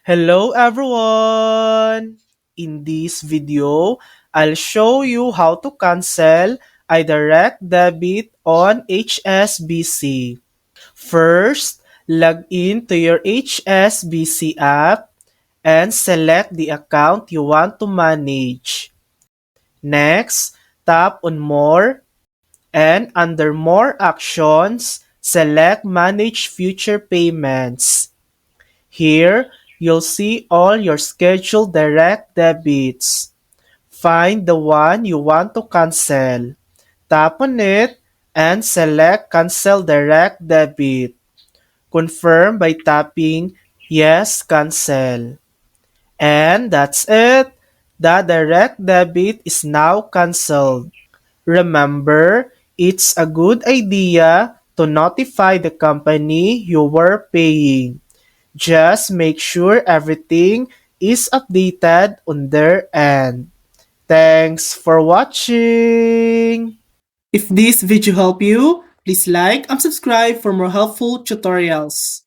Hello everyone! In this video, I'll show you how to cancel a direct debit on HSBC. First, log in to your HSBC app and select the account you want to manage. Next, tap on More and under More Actions, select Manage Future Payments. Here, you'll see all your scheduled direct debits. Find the one you want to cancel. Tap on it and select Cancel Direct Debit. Confirm by tapping Yes, Cancel. And that's it. The direct debit is now canceled. Remember, it's a good idea to notify the company you were paying. Just make sure everything is updated on their end. Thanks for watching! If this video helped you, please like and subscribe for more helpful tutorials.